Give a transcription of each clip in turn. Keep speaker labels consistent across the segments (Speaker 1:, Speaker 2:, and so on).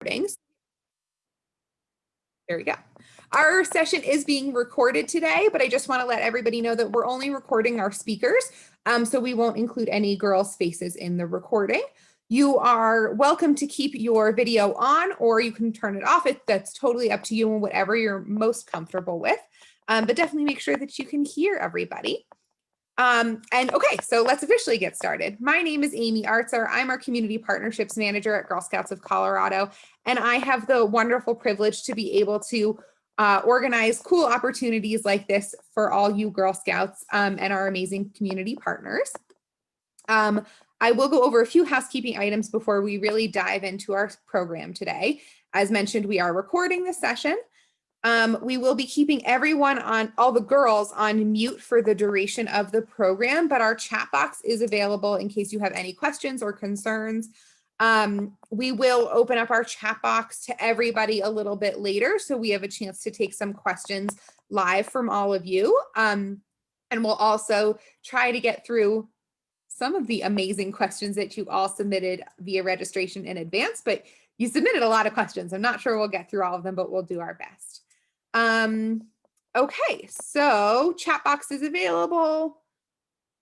Speaker 1: recordings. There we go. Our session is being recorded today, but I just want to let everybody know that we're only recording our speakers, so we won't include any girls' faces in the recording. You are welcome to keep your video on, or you can turn it off. That's totally up to you and whatever you're most comfortable with, but definitely make sure that you can hear everybody. And okay, so let's officially get started. My name is Amy Artzer. I'm our Community Partnerships Manager at Girl Scouts of Colorado, and I have the wonderful privilege to be able to organize cool opportunities like this for all you Girl Scouts and our amazing community partners. I will go over a few housekeeping items before we really dive into our program today. As mentioned, we are recording this session. We will be keeping everyone on, all the girls on mute for the duration of the program, but our chat box is available in case you have any questions or concerns. We will open up our chat box to everybody a little bit later, so we have a chance to take some questions live from all of you. And we'll also try to get through some of the amazing questions that you all submitted via registration in advance, but you submitted a lot of questions. I'm not sure we'll get through all of them, but we'll do our best. Okay, so chat box is available.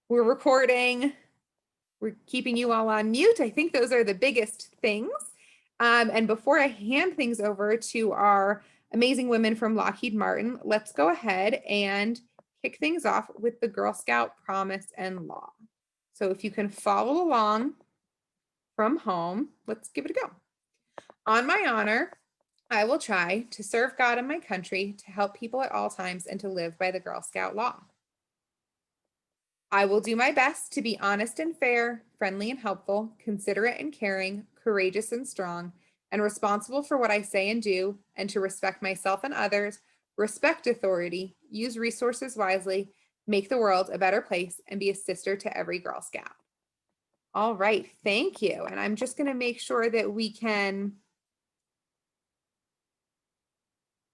Speaker 1: We're recording. We're keeping you all on mute. I think those are the biggest things. And before I hand things over to our amazing women from Lockheed Martin, let's go ahead and kick things off with the Girl Scout Promise and Law. So if you can follow along from home, let's give it a go. On my honor, I will try to serve God and my country, to help people at all times, and to live by the Girl Scout law. I will do my best to be honest and fair, friendly and helpful, considerate and caring, courageous and strong, and responsible for what I say and do, and to respect myself and others, respect authority, use resources wisely, make the world a better place, and be a sister to every Girl Scout. All right, thank you. And I'm just going to make sure that we can,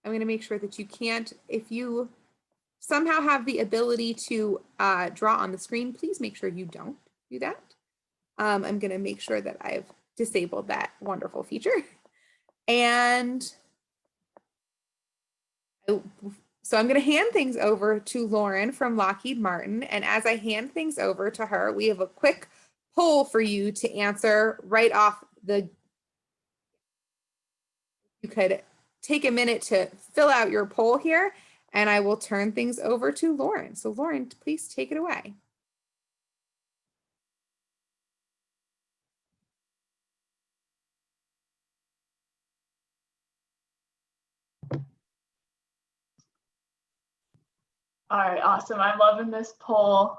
Speaker 1: I'm going to make sure that you can't, if you somehow have the ability to draw on the screen, please make sure you don't do that. I'm going to make sure that I've disabled that wonderful feature. And so I'm going to hand things over to Lauren from Lockheed Martin. And as I hand things over to her, we have a quick poll for you to answer right off the, you could take a minute to fill out your poll here, and I will turn things over to Lauren. So Lauren, please take it away.
Speaker 2: All right, awesome. I'm loving this poll.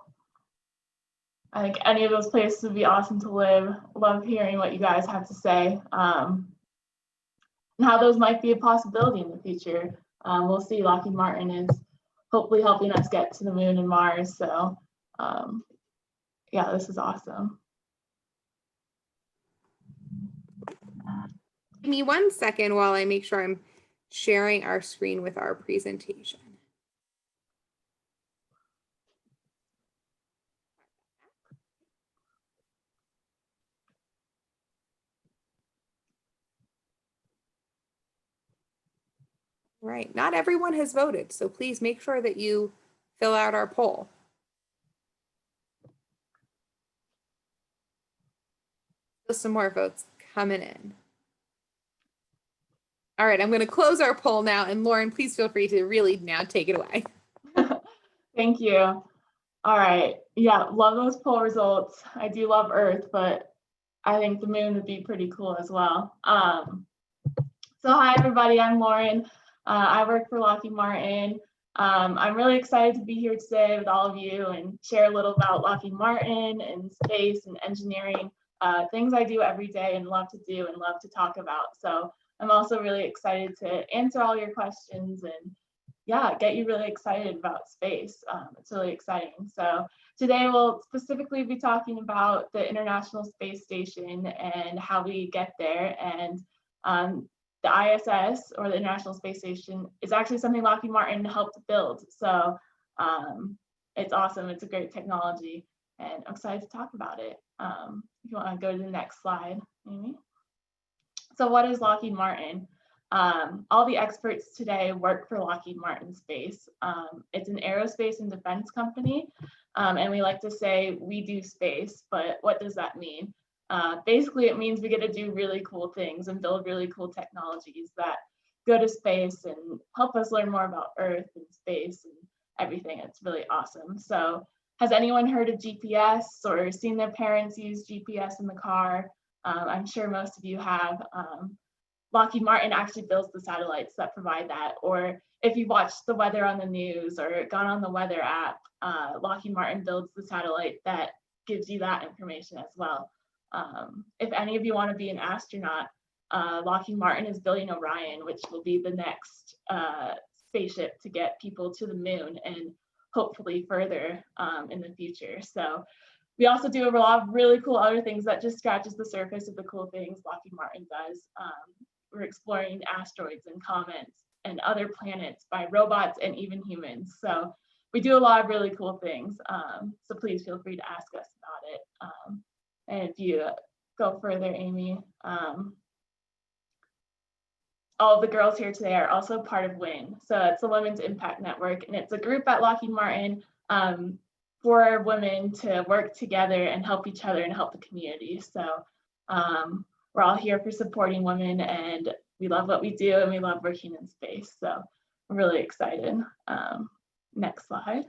Speaker 2: I think any of those places would be awesome to live. Love hearing what you guys have to say, and how those might be a possibility in the future. We'll see. Lockheed Martin is hopefully helping us get to the moon and Mars. So yeah, this is awesome.
Speaker 1: Give me 1 second while I make sure I'm sharing our screen with our presentation. Right, not everyone has voted, so please make sure that you fill out our poll. Still some more votes coming in. All right, I'm going to close our poll now, and Lauren, please feel free to really now take it away.
Speaker 2: Thank you. All right, yeah, love those poll results. I do love Earth, but I think the moon would be pretty cool as well. So hi everybody, I'm Lauren. I work for Lockheed Martin. I'm really excited to be here today with all of you and share a little about Lockheed Martin and space and engineering, things I do every day and love to do and love to talk about. So I'm also really excited to answer all your questions and yeah, get you really excited about space. It's really exciting. So today we'll specifically be talking about the International Space Station and how we get there. And the ISS, or the International Space Station, is actually something Lockheed Martin helped build. So it's awesome. It's a great technology, and I'm excited to talk about it. If you want to go to the next slide, Amy. So what is Lockheed Martin? All the experts today work for Lockheed Martin Space. It's an aerospace and defense company, and we like to say we do space, but what does that mean? Basically, it means we get to do really cool things and build really cool technologies that go to space and help us learn more about Earth and space and everything. It's really awesome. So has anyone heard of GPS or seen their parents use GPS in the car? I'm sure most of you have. Lockheed Martin actually builds the satellites that provide that. Or if you watched the weather on the news or gone on the weather app, Lockheed Martin builds the satellite that gives you that information as well. If any of you want to be an astronaut, Lockheed Martin is building Orion, which will be the next spaceship to get people to the moon and hopefully further in the future. So we also do a lot of really cool other things that just scratches the surface of the cool things Lockheed Martin does. We're exploring asteroids and comets and other planets by robots and even humans. So we do a lot of really cool things. So please feel free to ask us about it. And if you go further, Amy, all of the girls here today are also part of WIN. So it's the Women's Impact Network, and it's a group at Lockheed Martin for women to work together and help each other and help the community. So we're all here for supporting women, and we love what we do, and we love working in space. So I'm really excited. Next slide.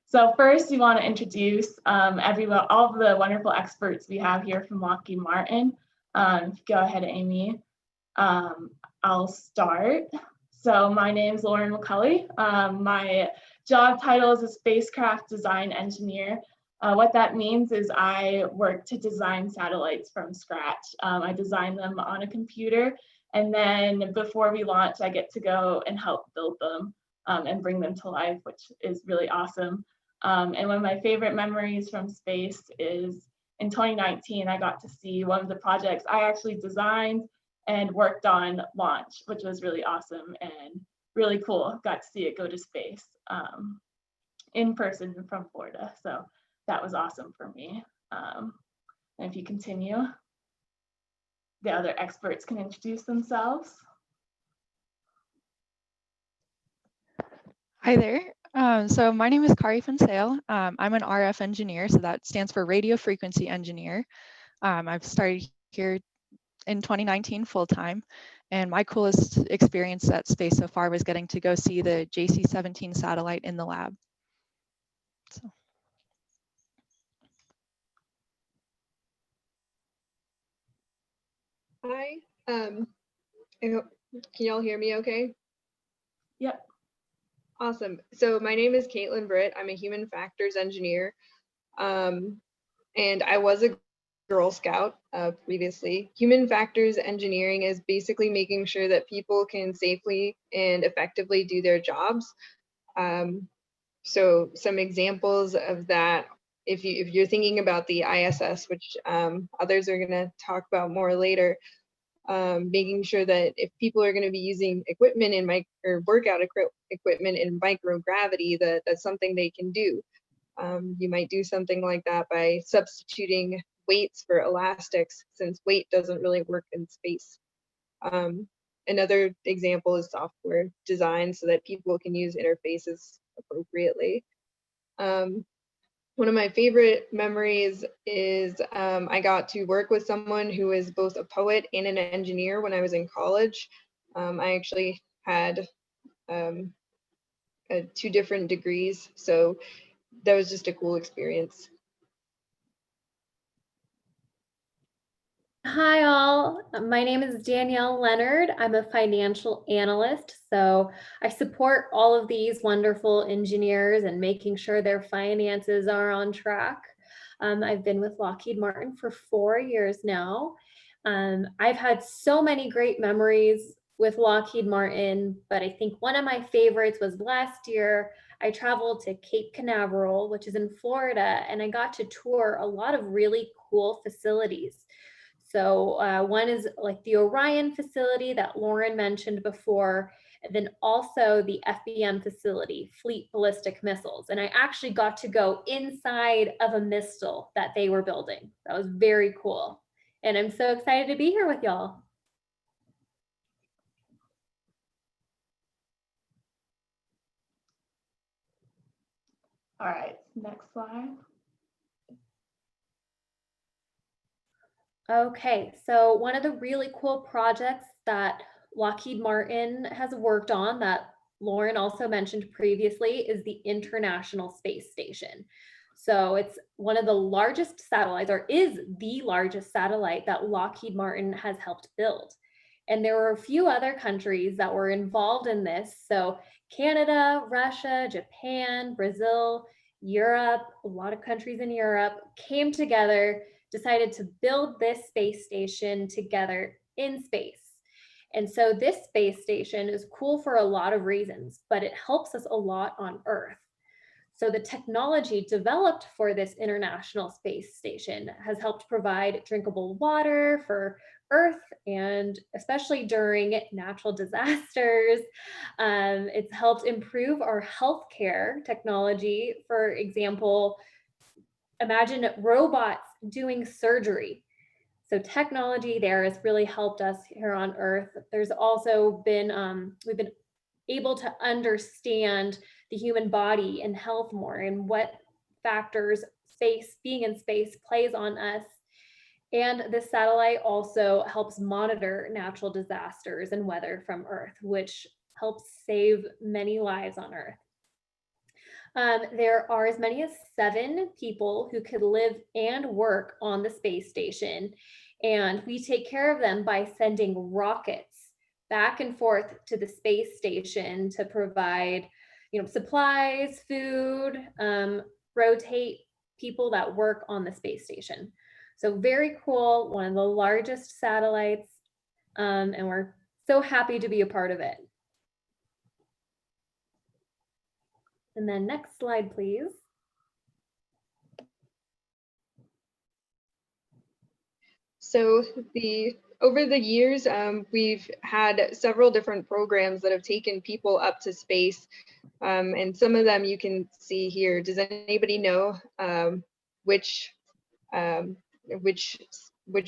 Speaker 2: So first, we want to introduce everyone, all of the wonderful experts we have here from Lockheed Martin. Go ahead, Amy. I'll start. So my name is Mccully. My job title is a spacecraft design engineer. What that means is I work to design satellites from scratch. I design them on a computer, and then before we launch, I get to go and help build them and bring them to life, which is really awesome. And one of my favorite memories from space is in 2019, I got to see one of the projects I actually designed and worked on launch, which was really awesome and really cool. Got to see it go to space in person from Florida. So that was awesome for me. And if you continue, the other experts can introduce themselves.
Speaker 3: Hi there. So my name is Kari Van Zyl. I'm an RF engineer, so that stands for radio frequency engineer. I've started here in 2019 full-time, and my coolest experience at space so far was getting to go see the JC-17 satellite in the lab. So.
Speaker 4: Hi, can y'all hear me okay?
Speaker 2: Yep.
Speaker 4: Awesome. So my name is Kaitlyn Britt. I'm a human factors engineer. And I was a Girl Scout previously. Human factors engineering is basically making sure that people can safely and effectively do their jobs. So some examples of that, if you're thinking about the ISS, which others are going to talk about more later, making sure that if people are going to be using equipment in workout equipment in microgravity, that's something they can do. You might do something like that by substituting weights for elastics, since weight doesn't really work in space. Another example is software design so that people can use interfaces appropriately. One of my favorite memories is I got to work with someone who is both a poet and an engineer when I was in college. I actually had 2 different degrees, so that was just a cool experience.
Speaker 5: Hi all, my name is Danielle Leonard. I'm a financial analyst, so I support all of these wonderful engineers and making sure their finances are on track. I've been with Lockheed Martin for 4 years now. I've had so many great memories with Lockheed Martin, but I think one of my favorites was last year. I traveled to Cape Canaveral, which is in Florida, and I got to tour a lot of really cool facilities. So one is like the Orion facility that Lauren mentioned before, and then also the FBM facility, Fleet Ballistic Missiles. And I actually got to go inside of a missile that they were building. That was very cool. And I'm so excited to be here with y'all.
Speaker 2: All right, next slide.
Speaker 5: Okay, so one of the really cool projects that Lockheed Martin has worked on that Lauren also mentioned previously is the International Space Station. So it's one of the largest satellites, or is the largest satellite that Lockheed Martin has helped build. And there were a few other countries that were involved in this. So Canada, Russia, Japan, Brazil, Europe, a lot of countries in Europe came together, decided to build this space station together in space. And so this space station is cool for a lot of reasons, but it helps us a lot on Earth. So the technology developed for this International Space Station has helped provide drinkable water for Earth, and especially during natural disasters. It's helped improve our healthcare technology. For example, imagine robots doing surgery. So technology there has really helped us here on Earth. There's also been, we've been able to understand the human body and health more, and what factors being in space plays on us. And the satellite also helps monitor natural disasters and weather from Earth, which helps save many lives on Earth. There are as many as 7 people who could live and work on the space station, and we take care of them by sending rockets back and forth to the space station to provide, supplies, food, rotate people that work on the space station. So very cool, one of the largest satellites, and we're so happy to be a part of it. And then next slide, please.
Speaker 4: So over the years, we've had several different programs that have taken people up to space, and some of them you can see here. Does anybody know which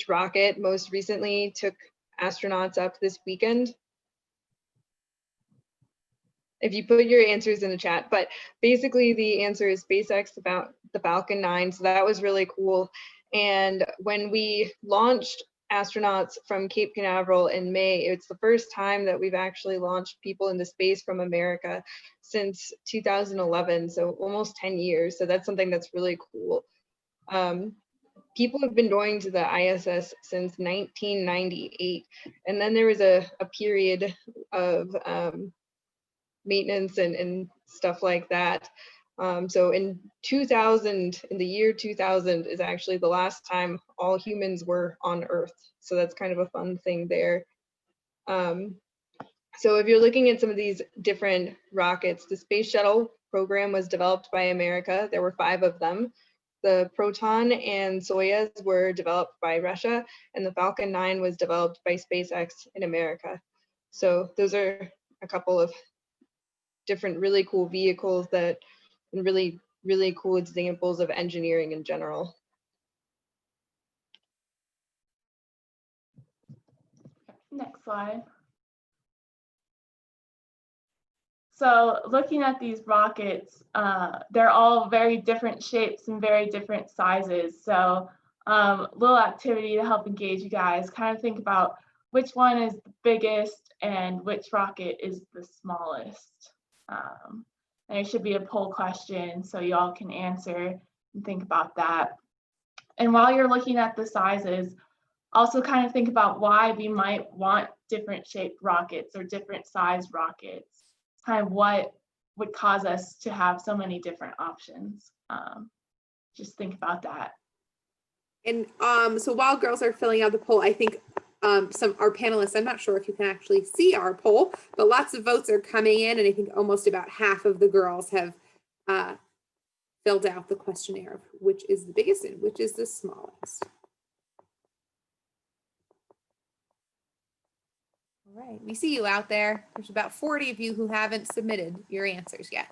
Speaker 4: rocket most recently took astronauts up this weekend? If you put your answers in the chat, but basically the answer is SpaceX, about the Falcon 9. So that was really cool. And when we launched astronauts from Cape Canaveral in May, it's the first time that we've actually launched people into space from America since 2011. So almost 10 years. So that's something that's really cool. People have been going to the ISS since 1998. And then there was a period of maintenance and stuff like that. So in the year 2000 is actually the last time all humans were on Earth. So that's kind of a fun thing there. So if you're looking at some of these different rockets, the Space Shuttle program was developed by America. There were 5 of them. The Proton and Soyuz were developed by Russia, and the Falcon 9 was developed by SpaceX in America. So those are a couple of different really cool vehicles and really, really cool examples of engineering in general.
Speaker 2: Next slide. So looking at these rockets, they're all very different shapes and very different sizes. So little activity to help engage you guys, kind of think about which one is the biggest and which rocket is the smallest. And it should be a poll question so y'all can answer and think about that. And while you're looking at the sizes, also kind of think about why we might want different shaped rockets or different size rockets, kind of what would cause us to have so many different options. Just think about that.
Speaker 1: And so while girls are filling out the poll, I think our panelists, I'm not sure if you can actually see our poll, but lots of votes are coming in, and I think almost about half of the girls have filled out the questionnaire of which is the biggest and which is the smallest. All right, we see you out there. There's about 40 of you who haven't submitted your answers yet.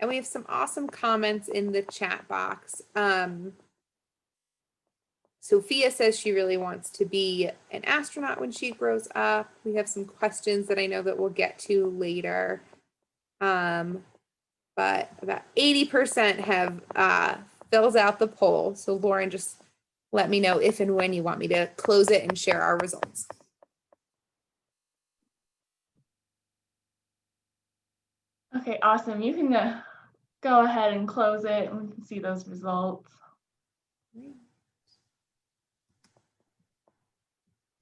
Speaker 1: And we have some awesome comments in the chat box. Sophia says she really wants to be an astronaut when she grows up. We have some questions that I know that we'll get to later. But about 80% have fills out the poll. So Lauren, just let me know if and when you want me to close it and share our results.
Speaker 2: Okay, awesome. You can go ahead and close it and we can see those results.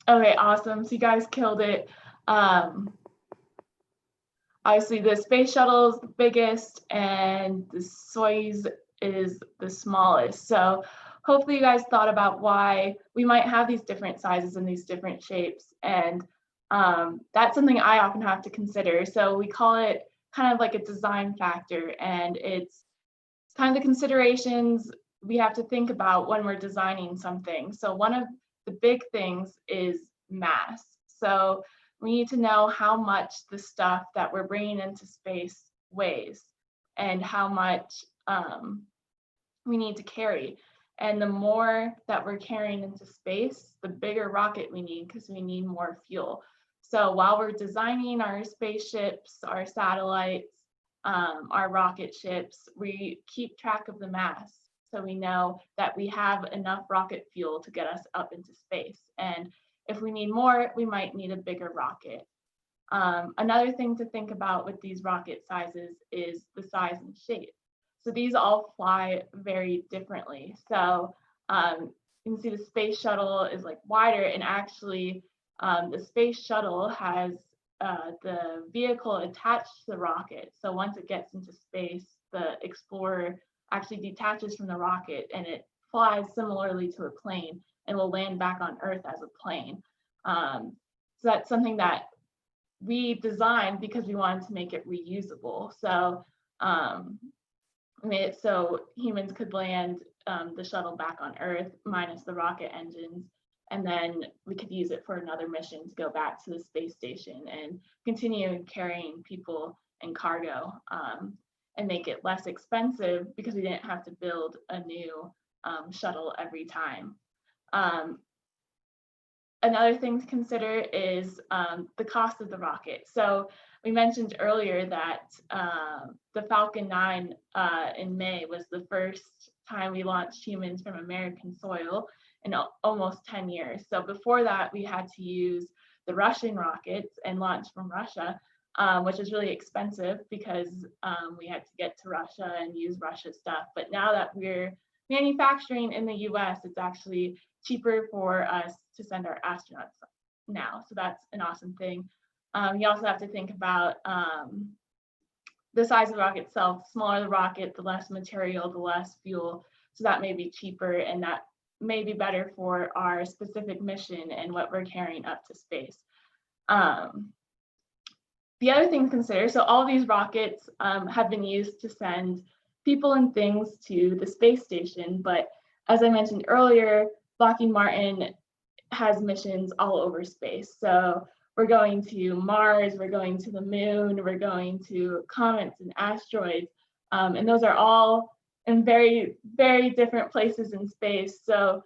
Speaker 2: Okay, awesome. So you guys killed it. Obviously, the space shuttle is the biggest and the Soyuz is the smallest. So hopefully you guys thought about why we might have these different sizes and these different shapes. And that's something I often have to consider. So we call it kind of like a design factor, and it's kind of the considerations we have to think about when we're designing something. So one of the big things is mass. So we need to know how much the stuff that we're bringing into space weighs and how much we need to carry. And the more that we're carrying into space, the bigger rocket we need because we need more fuel. So while we're designing our spaceships, our satellites, our rocket ships, we keep track of the mass. So we know that we have enough rocket fuel to get us up into space. And if we need more, we might need a bigger rocket. Another thing to think about with these rocket sizes is the size and shape. So these all fly very differently. So you can see the space shuttle is like wider, and actually the space shuttle has the vehicle attached to the rocket. So once it gets into space, the Explorer actually detaches from the rocket and it flies similarly to a plane and will land back on Earth as a plane. So that's something that we designed because we wanted to make it reusable. So made it so humans could land the shuttle back on Earth minus the rocket engines, and then we could use it for another mission to go back to the space station and continue carrying people and cargo, and make it less expensive because we didn't have to build a new shuttle every time. Another thing to consider is the cost of the rocket. So we mentioned earlier that the Falcon 9 in May was the first time we launched humans from American soil in almost 10 years. So before that, we had to use the Russian rockets and launch from Russia, which is really expensive because we had to get to Russia and use Russia stuff. But now that we're manufacturing in the US, it's actually cheaper for us to send our astronauts now. So that's an awesome thing. You also have to think about the size of the rocket itself. The smaller the rocket, the less material, the less fuel. So that may be cheaper, and that may be better for our specific mission and what we're carrying up to space. The other thing to consider, so all these rockets have been used to send people and things to the space station, but as I mentioned earlier, Lockheed Martin has missions all over space. So we're going to Mars, we're going to the moon, we're going to comets and asteroids, and those are all in very, very different places in space. So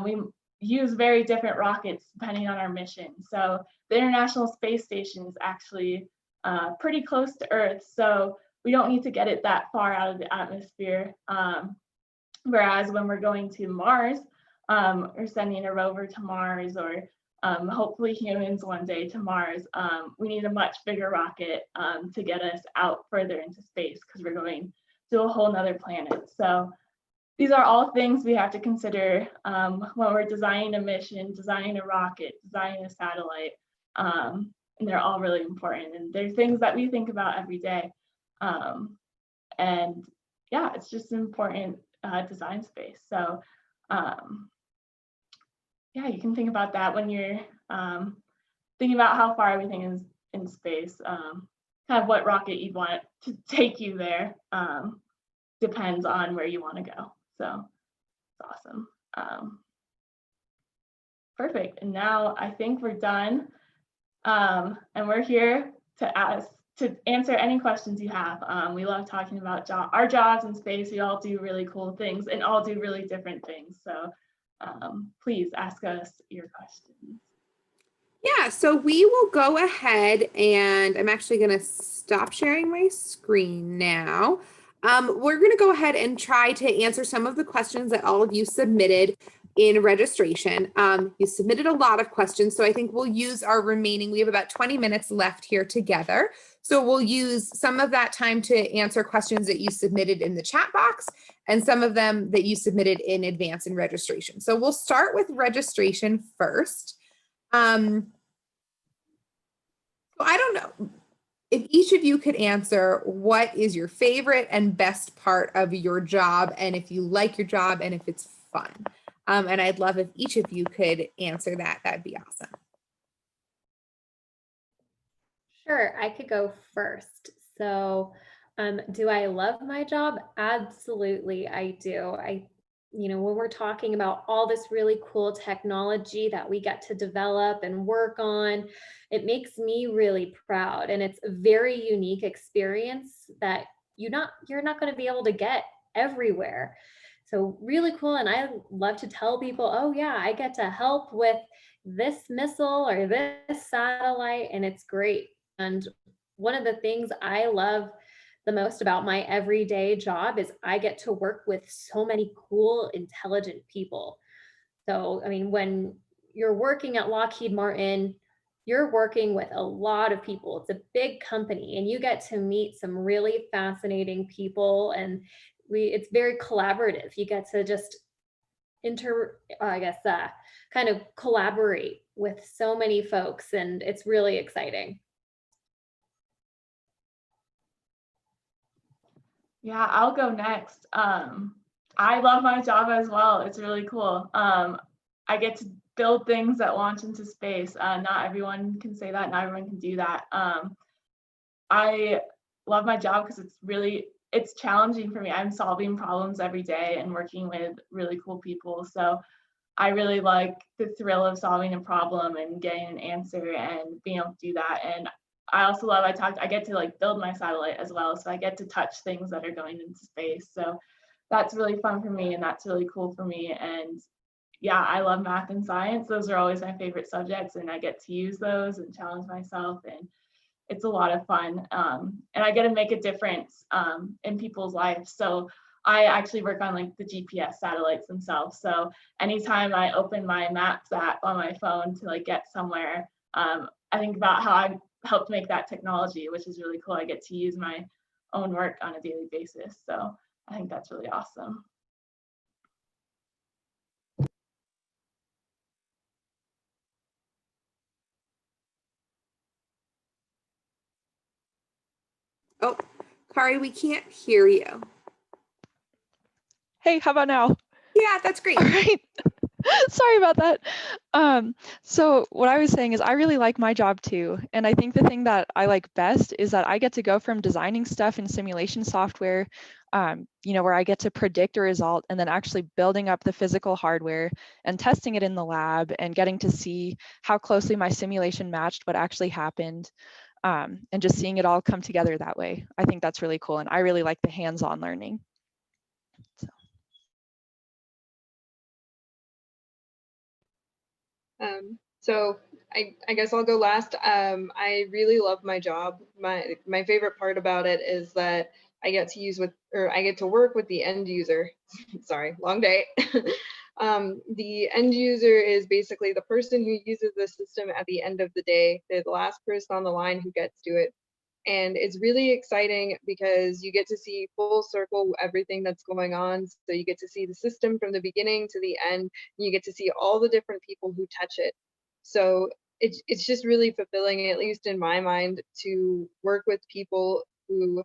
Speaker 2: we use very different rockets depending on our mission. So the International Space Station is actually pretty close to Earth, so we don't need to get it that far out of the atmosphere. Whereas when we're going to Mars, or sending a rover to Mars, or hopefully humans one day to Mars, we need a much bigger rocket to get us out further into space because we're going to a whole nother planet. So these are all things we have to consider when we're designing a mission, designing a rocket, designing a satellite, and they're all really important. And they're things that we think about every day. And yeah, it's just an important design space. So yeah, you can think about that when you're thinking about how far everything is in space. Kind of what rocket you'd want to take you there depends on where you want to go. So it's awesome. Perfect. And now I think we're done. And we're here to to answer any questions you have. We love talking about our jobs in space. We all do really cool things and all do really different things. So please ask us your questions.
Speaker 1: Yeah, so we will go ahead and I'm actually going to stop sharing my screen now. We're going to go ahead and try to answer some of the questions that all of you submitted in registration. You submitted a lot of questions, so I think we'll use our remaining, we have about 20 minutes left here together. So we'll use some of that time to answer questions that you submitted in the chat box and some of them that you submitted in advance in registration. So we'll start with registration first. So I don't know if each of you could answer what is your favorite and best part of your job, and if you like your job and if it's fun. And I'd love if each of you could answer that. That'd be awesome.
Speaker 5: Sure, I could go first. So, do I love my job? Absolutely, I do. When we're talking about all this really cool technology that we get to develop and work on, it makes me really proud. And it's a very unique experience that you're not going to be able to get everywhere. So really cool. And I love to tell people, oh yeah, I get to help with this missile or this satellite, and it's great. And one of the things I love the most about my everyday job is I get to work with so many cool, intelligent people. So, I mean, when you're working at Lockheed Martin, you're working with a lot of people. It's a big company and you get to meet some really fascinating people, and it's very collaborative. You get to just kind of collaborate with so many folks, and it's really exciting.
Speaker 2: Yeah, I'll go next. I love my job as well. It's really cool. I get to build things that launch into space. Not everyone can say that. Not everyone can do that. I love my job because it's challenging for me. I'm solving problems every day and working with really cool people. So I really like the thrill of solving a problem and getting an answer and being able to do that. And I also love, I get to like build my satellite as well. So I get to touch things that are going into space. So that's really fun for me and that's really cool for me. And yeah, I love math and science. Those are always my favorite subjects, and I get to use those and challenge myself, and it's a lot of fun. And I get to make a difference in people's lives. So I actually work on like the GPS satellites themselves. So anytime I open my Maps app on my phone to like get somewhere, I think about how I helped make that technology, which is really cool. I get to use my own work on a daily basis. So I think that's really awesome.
Speaker 1: Oh, Kari, we can't hear you.
Speaker 3: Hey, how about now?
Speaker 1: Yeah, that's great.
Speaker 3: All right. Sorry about that. So what I was saying is I really like my job too. And I think the thing that I like best is that I get to go from designing stuff in simulation software, where I get to predict a result, and then actually building up the physical hardware and testing it in the lab and getting to see how closely my simulation matched what actually happened, and just seeing it all come together that way. I think that's really cool. And I really like the hands-on learning.
Speaker 4: So I guess I'll go last. I really love my job. My favorite part about it is that I get to work with the end user. Sorry, long day. The end user is basically the person who uses the system at the end of the day. They're the last person on the line who gets to it. And it's really exciting because you get to see full circle everything that's going on. So you get to see the system from the beginning to the end, and you get to see all the different people who touch it. So it's just really fulfilling, at least in my mind, to work with people who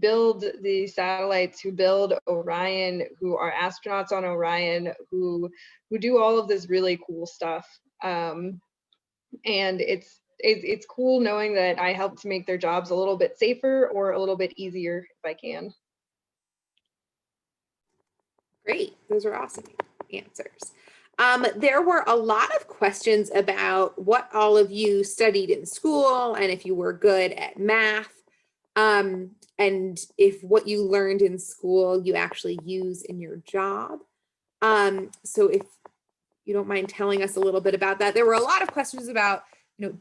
Speaker 4: build the satellites, who build Orion, who are astronauts on Orion, who do all of this really cool stuff. And it's cool knowing that I help to make their jobs a little bit safer or a little bit easier if I can.
Speaker 1: Great, those are awesome answers. There were a lot of questions about what all of you studied in school and if you were good at math, and if what you learned in school you actually use in your job. So if you don't mind telling us a little bit about that. There were a lot of questions about,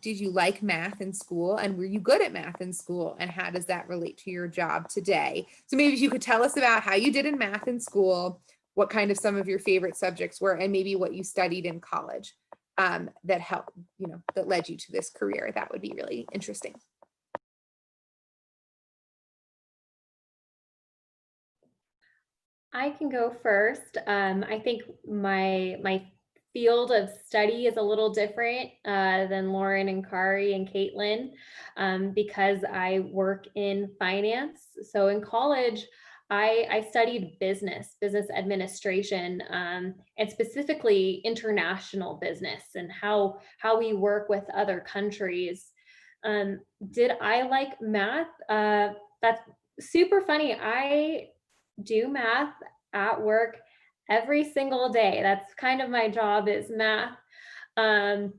Speaker 1: did you like math in school, and were you good at math in school, and how does that relate to your job today? So maybe if you could tell us about how you did in math in school, what kind of some of your favorite subjects were, and maybe what you studied in college that helped, that led you to this career. That would be really interesting.
Speaker 5: I can go first. I think my field of study is a little different than Lauren and Kari and Kaitlyn because I work in finance. So in college, I studied business administration, and specifically international business and how we work with other countries. Did I like math? That's super funny. I do math at work every single day. That's kind of my job, is math. And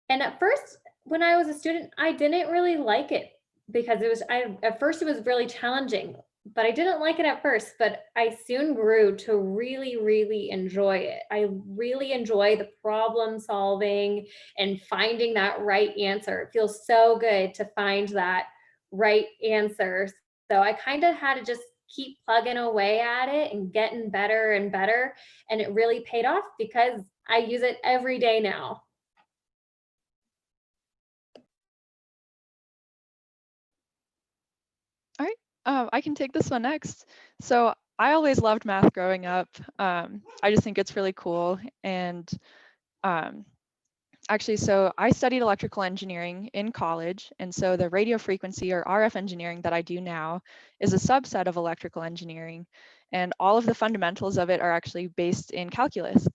Speaker 5: at first, when I was a student, I didn't really like it because at first it was really challenging, but I didn't like it at first, but I soon grew to really, really enjoy it. I really enjoy the problem solving and finding that right answer. It feels so good to find that right answer. So I kind of had to just keep plugging away at it and getting better and better. And it really paid off because I use it every day now.
Speaker 3: All right, I can take this one next. So I always loved math growing up. I just think it's really cool. And actually, so I studied electrical engineering in college. And so the radio frequency or RF engineering that I do now is a subset of electrical engineering. And all of the fundamentals of it are actually based in calculus.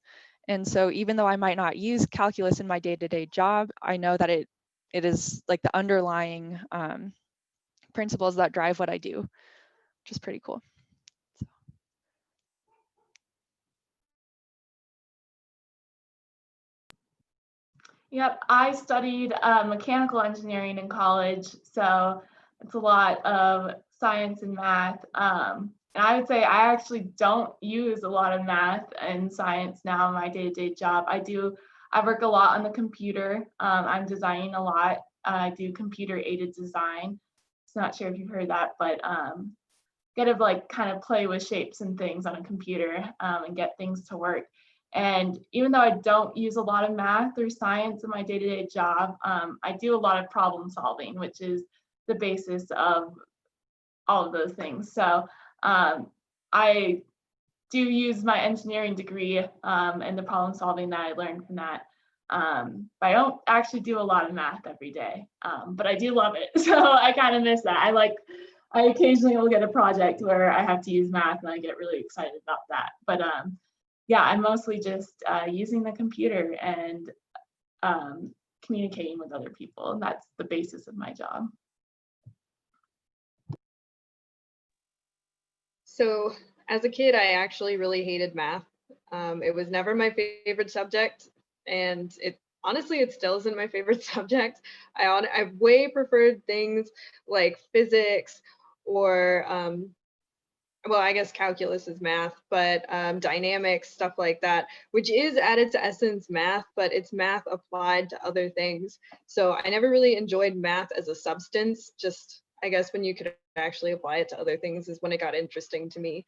Speaker 3: And so even though I might not use calculus in my day-to-day job, I know that it is like the underlying principles that drive what I do, which is pretty cool.
Speaker 2: Yep, I studied mechanical engineering in college, so it's a lot of science and math. And I would say I actually don't use a lot of math and science now in my day-to-day job. I work a lot on the computer. I'm designing a lot. I do computer-aided design. So not sure if you've heard that, but get to like kind of play with shapes and things on a computer and get things to work. And even though I don't use a lot of math or science in my day-to-day job, I do a lot of problem solving, which is the basis of all of those things. So I do use my engineering degree and the problem solving that I learned from that. But I don't actually do a lot of math every day, but I do love it. So I kind of miss that. I occasionally will get a project where I have to use math and I get really excited about that. But yeah, I'm mostly just using the computer and communicating with other people. And that's the basis of my job.
Speaker 4: So as a kid, I actually really hated math. It was never my favorite subject, and honestly, it still isn't my favorite subject. I way preferred things like physics or well, I guess calculus is math, but dynamics, stuff like that, which is at its essence math, but it's math applied to other things. So I never really enjoyed math as a substance. Just, I guess, when you could actually apply it to other things is when it got interesting to me.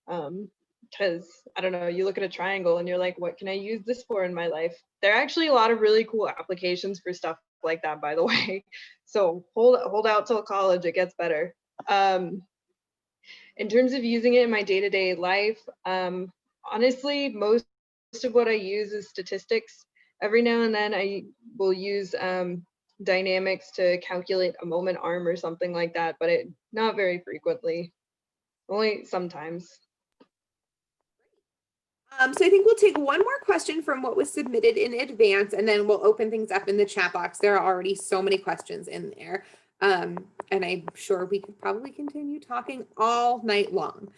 Speaker 4: Because, I don't know, you look at a triangle and you're like, what can I use this for in my life? There are actually a lot of really cool applications for stuff like that, by the way. So hold out till college, it gets better. In terms of using it in my day-to-day life, honestly, most of what I use is statistics. Every now and then I will use dynamics to calculate a moment arm or something like that, but not very frequently, only sometimes.
Speaker 1: So I think we'll take one more question from what was submitted in advance, and then we'll open things up in the chat box. There are already so many questions in there. And I'm sure we could probably continue talking all night long.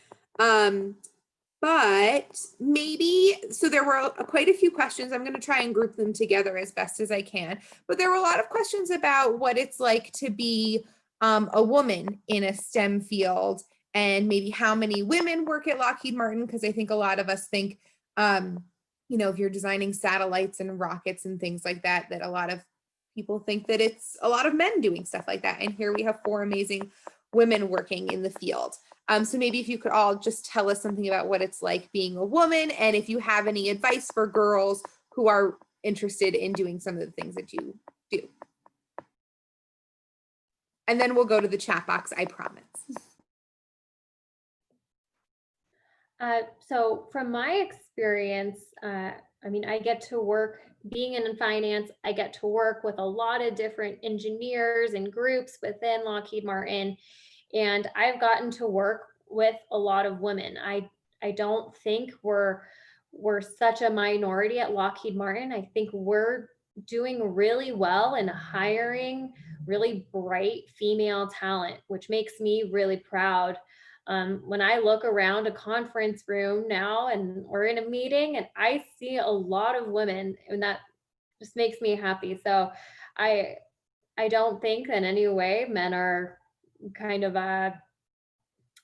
Speaker 1: but maybe, so there were quite a few questions. I'm going to try and group them together as best as I can, but there were a lot of questions about what it's like to be a woman in a STEM field, and maybe how many women work at Lockheed Martin, because I think a lot of us think, you know, if you're designing satellites and rockets and things like that, that a lot of people think that it's a lot of men doing stuff like that. And here we have 4 amazing women working in the field. So maybe if you could all just tell us something about what it's like being a woman, and if you have any advice for girls who are interested in doing some of the things that you do. And then we'll go to the chat box, I promise.
Speaker 5: So from my experience, I mean, I get to work, being in finance, I get to work with a lot of different engineers and groups within Lockheed Martin, and I've gotten to work with a lot of women. I don't think we're such a minority at Lockheed Martin. I think we're doing really well in hiring really bright female talent, which makes me really proud. When I look around a conference room now and we're in a meeting and I see a lot of women, and that just makes me happy. So I don't think in any way men are kind of I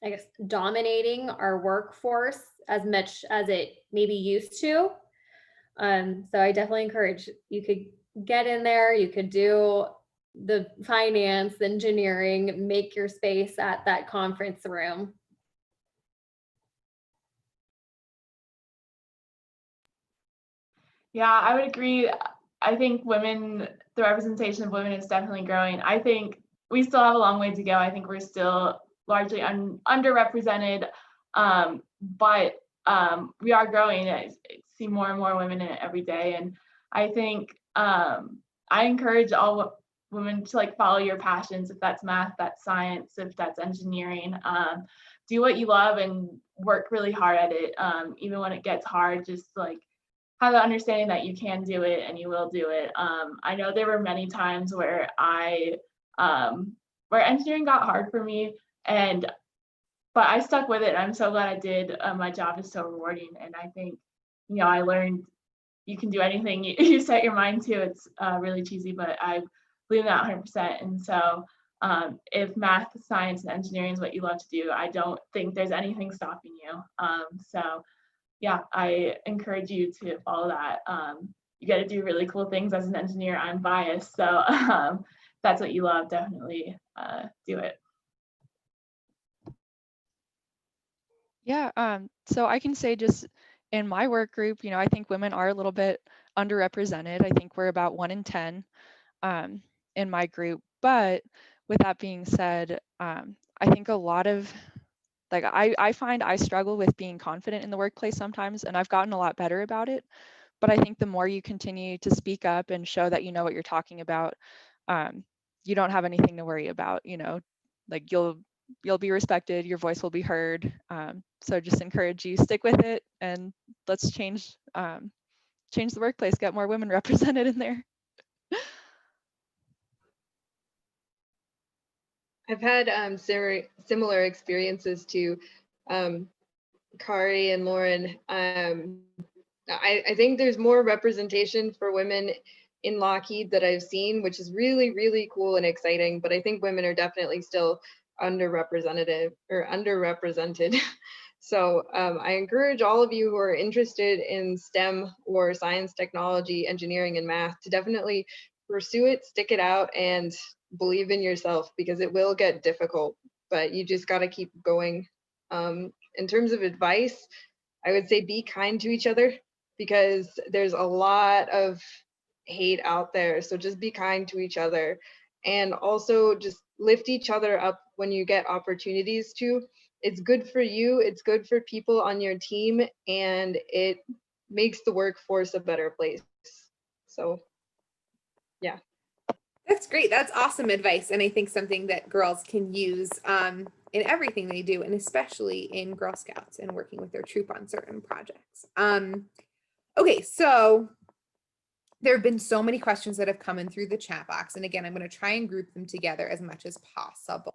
Speaker 5: guess dominating our workforce as much as it maybe used to. So I definitely encourage, you could get in there, you could do the finance, engineering, make your space at that conference room.
Speaker 2: Yeah, I would agree. I think the representation of women is definitely growing. I think we still have a long way to go. I think we're still largely underrepresented, but we are growing. I see more and more women in it every day. And I think I encourage all women to like follow your passions. If that's math, that's science, if that's engineering, do what you love and work really hard at it. Even when it gets hard, just like have the understanding that you can do it and you will do it. I know there were many times where where engineering got hard for me, but I stuck with it. I'm so glad I did. My job is so rewarding, and I think, you know, I learned you can do anything you set your mind to. It's really cheesy, but I believe that 100%. And so if math, science, and engineering is what you love to do, I don't think there's anything stopping you. So yeah, I encourage you to follow that. You get to do really cool things as an engineer. I'm biased, so that's what you love, definitely do it.
Speaker 3: Yeah, so I can say just in my work group, you know, I think women are a little bit underrepresented. I think we're about 1 in 10 in my group. But with that being said, I think a lot of, like, I find I struggle with being confident in the workplace sometimes, and I've gotten a lot better about it. But I think the more you continue to speak up and show that you know what you're talking about, you don't have anything to worry about, you know, like you'll be respected, your voice will be heard. So just encourage you, stick with it, and let's change the workplace, get more women represented in there.
Speaker 4: I've had similar experiences to Kari and Lauren. I think there's more representation for women in Lockheed that I've seen, which is really, really cool and exciting. But I think women are definitely still underrepresented. So I encourage all of you who are interested in STEM or science, technology, engineering, and math to definitely pursue it, stick it out, and believe in yourself, because it will get difficult, but you just got to keep going. In terms of advice, I would say be kind to each other, because there's a lot of hate out there. So just be kind to each other, and also just lift each other up when you get opportunities to. It's good for you, it's good for people on your team, and it makes the workforce a better place. So yeah.
Speaker 1: That's great. That's awesome advice. And I think something that girls can use in everything they do, and especially in Girl Scouts and working with their troop on certain projects. Okay, so there have been so many questions that have come in through the chat box. And again, I'm going to try and group them together as much as possible.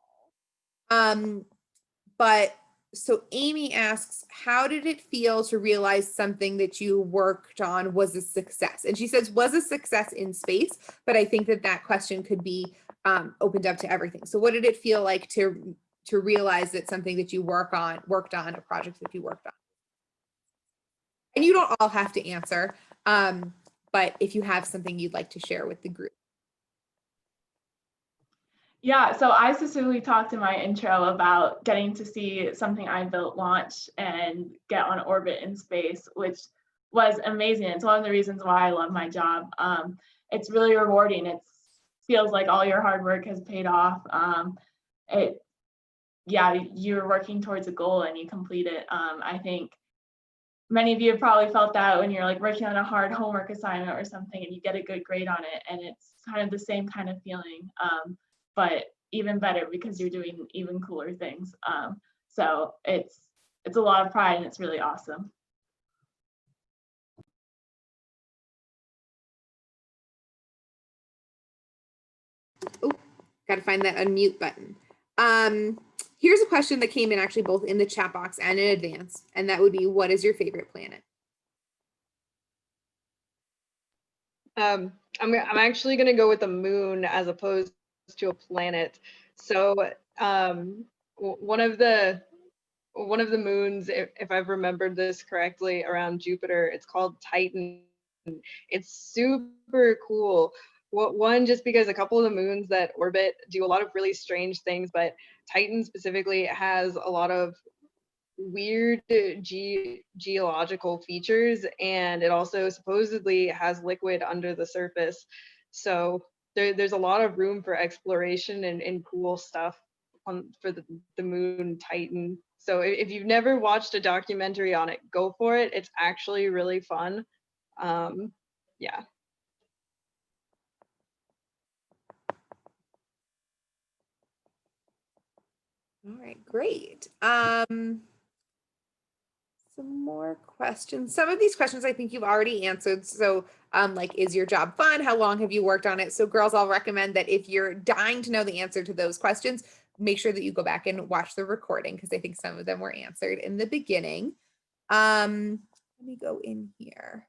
Speaker 1: But So Amy asks, how did it feel to realize something that you worked on was a success? And she says, was a success in space, but I think that that question could be opened up to everything. So what did it feel like to realize that something that you worked on, a project that you worked on? And you don't all have to answer, but if you have something you'd like to share with the group.
Speaker 2: Yeah, so I specifically talked in my intro about getting to see something I built launch and get on orbit in space, which was amazing. It's one of the reasons why I love my job. It's really rewarding. It feels like all your hard work has paid off. You're working towards a goal and you complete it. I think many of you have probably felt that when you're like working on a hard homework assignment or something and you get a good grade on it, and it's kind of the same kind of feeling. But even better because you're doing even cooler things. So it's a lot of pride and it's really awesome.
Speaker 1: Oh, got to find that unmute button. Here's a question that came in actually both in the chat box and in advance, and that would be, what is your favorite planet?
Speaker 4: I'm actually going to go with the moon as opposed to a planet. So one of the moons, if I've remembered this correctly, around Jupiter, it's called Titan. It's super cool. One, just because a couple of the moons that orbit do a lot of really strange things, but Titan specifically has a lot of weird geological features, and it also supposedly has liquid under the surface. So there's a lot of room for exploration and cool stuff for the moon Titan. So if you've never watched a documentary on it, go for it. It's actually really fun. Yeah.
Speaker 1: All right, great. Some more questions. Some of these questions I think you've already answered. So like, is your job fun? How long have you worked on it? So girls, I'll recommend that if you're dying to know the answer to those questions, make sure that you go back and watch the recording, because I think some of them were answered in the beginning. Let me go in here.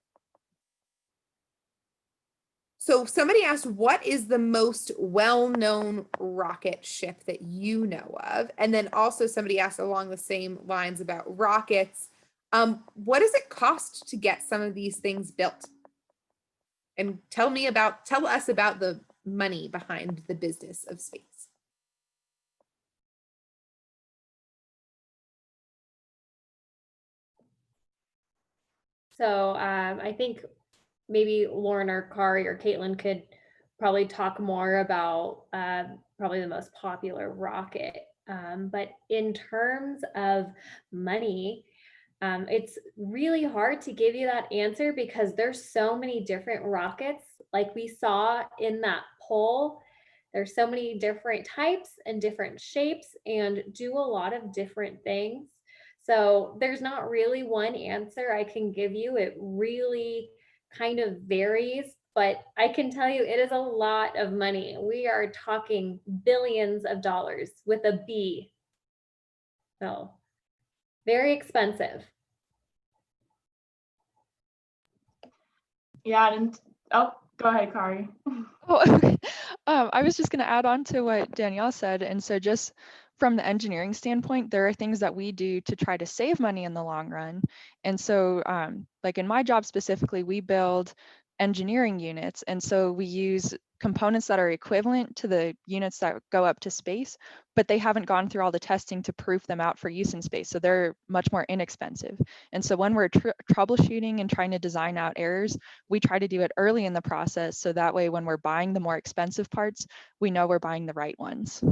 Speaker 1: So somebody asked, what is the most well-known rocket ship that you know of? And then also somebody asked along the same lines about rockets. What does it cost to get some of these things built? And tell us about the money behind the business of space.
Speaker 5: So I think maybe Lauren or Kari or Kaitlyn could probably talk more about probably the most popular rocket. But in terms of money, it's really hard to give you that answer because there's so many different rockets. Like we saw in that poll, there's so many different types and different shapes and do a lot of different things. So there's not really one answer I can give you. It really kind of varies, but I can tell you it is a lot of money. We are talking billions of dollars with a B. So very expensive.
Speaker 2: Yeah, and oh, go ahead, Kari.
Speaker 3: Oh, okay. I was just going to add on to what Danielle said. And so just from the engineering standpoint, there are things that we do to try to save money in the long run. And so like in my job specifically, we build engineering units. And so we use components that are equivalent to the units that go up to space, but they haven't gone through all the testing to proof them out for use in space. So they're much more inexpensive. And so when we're troubleshooting and trying to design out errors, we try to do it early in the process. So that way, when we're buying the more expensive parts, we know we're buying the right ones.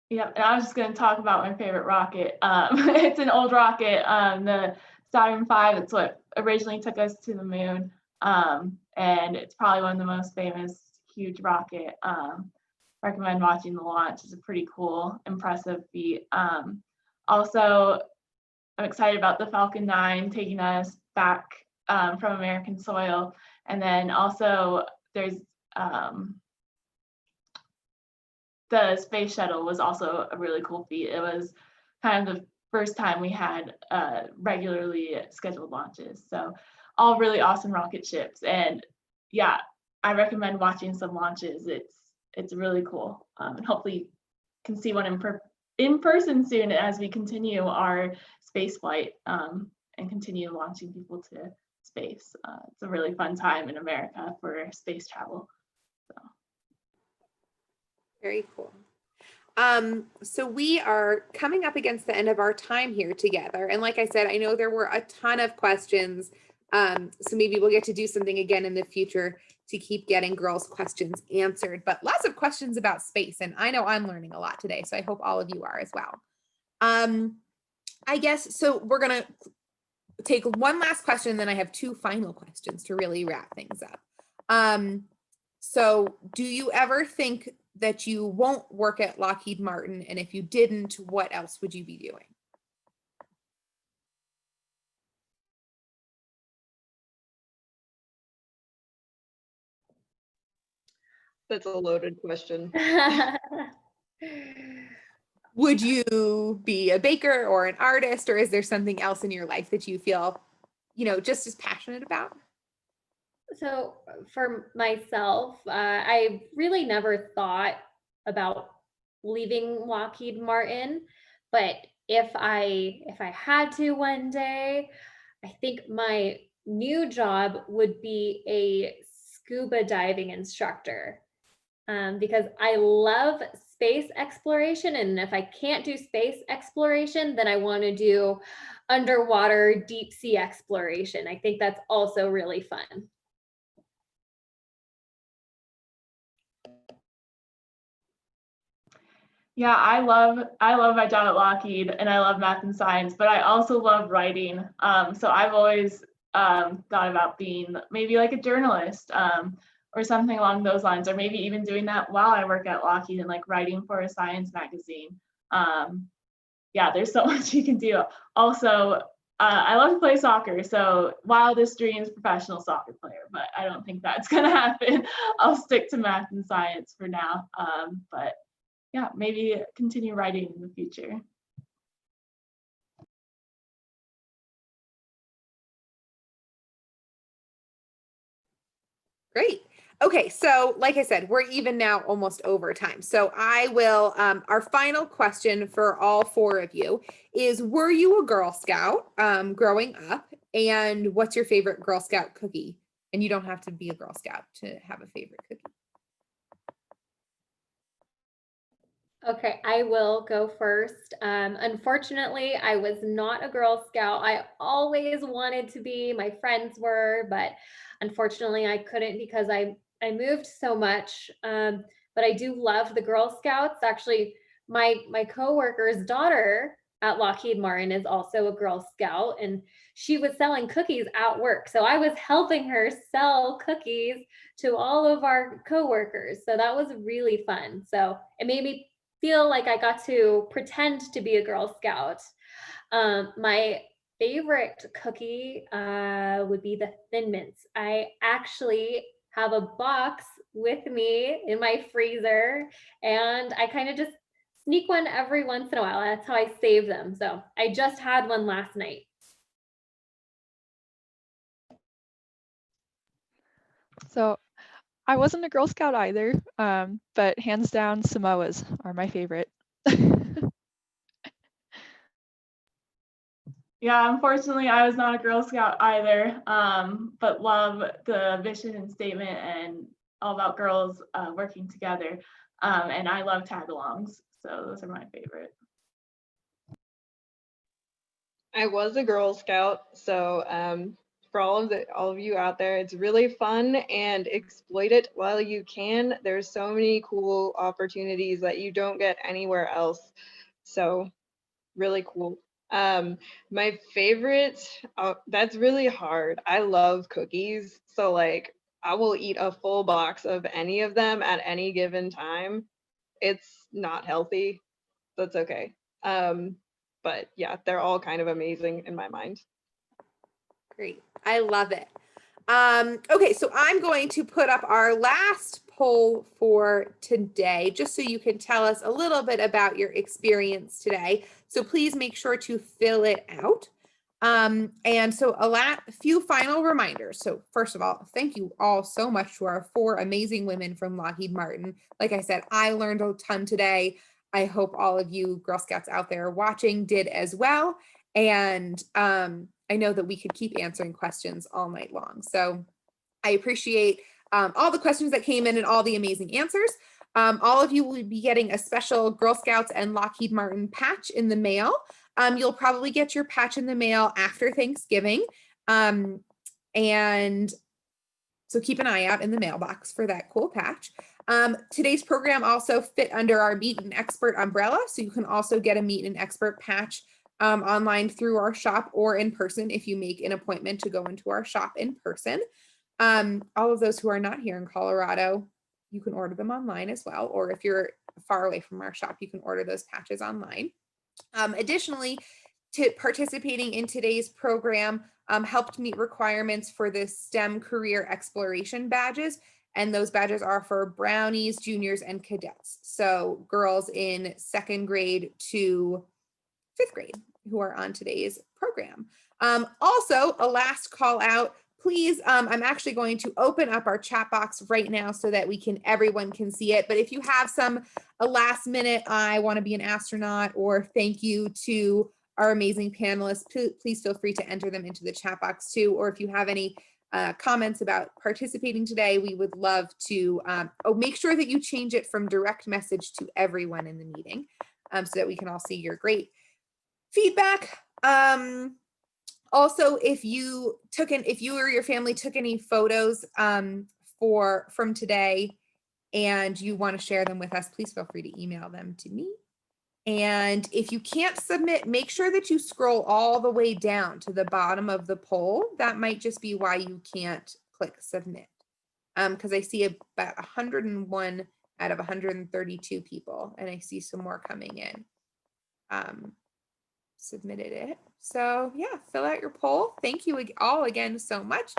Speaker 2: Yeah, and I was just going to talk about my favorite rocket. It's an old rocket, the Saturn V. It's what originally took us to the moon, and it's probably one of the most famous huge rocket. Recommend watching the launch. It's a pretty cool, impressive feat. Also, I'm excited about the Falcon 9 taking us back from American soil, and then also there's the space shuttle was also a really cool feat. It was kind of the first time we had regularly scheduled launches. So all really awesome rocket ships. And yeah, I recommend watching some launches. It's really cool. And hopefully can see one in person soon as we continue our space flight and continue launching people to space. It's a really fun time in America for space travel. So.
Speaker 1: Very cool. So we are coming up against the end of our time here together. And like I said, I know there were a ton of questions. So maybe we'll get to do something again in the future to keep getting girls' questions answered, but lots of questions about space. And I know I'm learning a lot today, so I hope all of you are as well. I guess, so we're gonna take one last question, then I have two final questions to really wrap things up. So do you ever think that you won't work at Lockheed Martin? And if you didn't, what else would you be doing?
Speaker 4: That's a loaded question.
Speaker 1: Would you be a baker or an artist, or is there something else in your life that you feel, you know, just as passionate about?
Speaker 5: So for myself, I really never thought about leaving Lockheed Martin, but if I had to one day, I think my new job would be a scuba diving instructor, because I love space exploration, and if I can't do space exploration, then I want to do underwater deep sea exploration. I think that's also really fun.
Speaker 2: Yeah, I love my job at Lockheed, and I love math and science, but I also love writing. So I've always thought about being maybe like a journalist or something along those lines, or maybe even doing that while I work at Lockheed and like writing for a science magazine. Yeah, there's so much you can do. Also, I love to play soccer, so wildest dreams, professional soccer player, but I don't think that's gonna happen. I'll stick to math and science for now, but yeah, maybe continue writing in the future.
Speaker 1: Great. Okay, so like I said, we're even now almost over time. So I will, our final question for all four of you is, were you a Girl Scout growing up? And what's your favorite Girl Scout cookie? And you don't have to be a Girl Scout to have a favorite cookie.
Speaker 5: Okay, I will go first. Unfortunately, I was not a Girl Scout. I always wanted to be, my friends were, but unfortunately I couldn't because I moved so much. But I do love the Girl Scouts. Actually, my coworker's daughter at Lockheed Martin is also a Girl Scout, and she was selling cookies at work. So I was helping her sell cookies to all of our coworkers. So that was really fun. So it made me feel like I got to pretend to be a Girl Scout. My favorite cookie would be the Thin Mints. I actually have a box with me in my freezer, and I kind of just sneak one every once in a while. That's how I save them. So I just had one last night.
Speaker 3: So I wasn't a Girl Scout either, but hands down, Samoas are my favorite.
Speaker 2: Yeah, unfortunately, I was not a Girl Scout either, but love the vision and statement and all about girls working together. And I love tag-alongs, so those are my favorite.
Speaker 4: I was a Girl Scout, so for all of you out there, it's really fun, and exploit it while you can. There's so many cool opportunities that you don't get anywhere else. So really cool. My favorite, that's really hard. I love cookies, so like I will eat a full box of any of them at any given time. It's not healthy. That's okay. But yeah, they're all kind of amazing in my mind.
Speaker 1: Great. I love it. Okay, so I'm going to put up our last poll for today, just so you can tell us a little bit about your experience today. So please make sure to fill it out. And so a few final reminders. So first of all, thank you all so much to our 4 amazing women from Lockheed Martin. Like I said, I learned a ton today. I hope all of you Girl Scouts out there watching did as well. And I know that we could keep answering questions all night long. So I appreciate all the questions that came in and all the amazing answers. All of you will be getting a special Girl Scouts and Lockheed Martin patch in the mail. You'll probably get your patch in the mail after Thanksgiving. And so keep an eye out in the mailbox for that cool patch. Today's program also fit under our Meet an Expert umbrella. So you can also get a Meet an Expert patch online through our shop or in person if you make an appointment to go into our shop in person. All of those who are not here in Colorado, you can order them online as well. Or if you're far away from our shop, you can order those patches online. Additionally, participating in today's program helped meet requirements for the STEM career exploration badges. And those badges are for brownies, juniors, and cadets. So girls in 2nd grade to 5th grade who are on today's program. Also, a last call out. Please, I'm actually going to open up our chat box right now so that everyone can see it. But if you have a last minute, I want to be an astronaut, or thank you to our amazing panelists, please feel free to enter them into the chat box too. Or if you have any comments about participating today, we would love to make sure that you change it from direct message to everyone in the meeting so that we can all see your great feedback. Also, if you or your family took any photos from today and you want to share them with us, please feel free to email them to me. And if you can't submit, make sure that you scroll all the way down to the bottom of the poll. That might just be why you can't click submit. Because I see about 101 out of 132 people, and I see some more coming in. Submitted it. So yeah, fill out your poll. Thank you all again so much.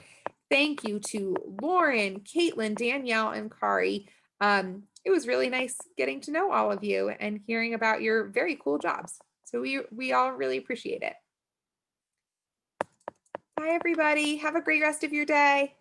Speaker 1: Thank you to Lauren, Kaitlyn, Danielle, and Kari. It was really nice getting to know all of you and hearing about your very cool jobs. So we all really appreciate it. Bye everybody. Have a great rest of your day.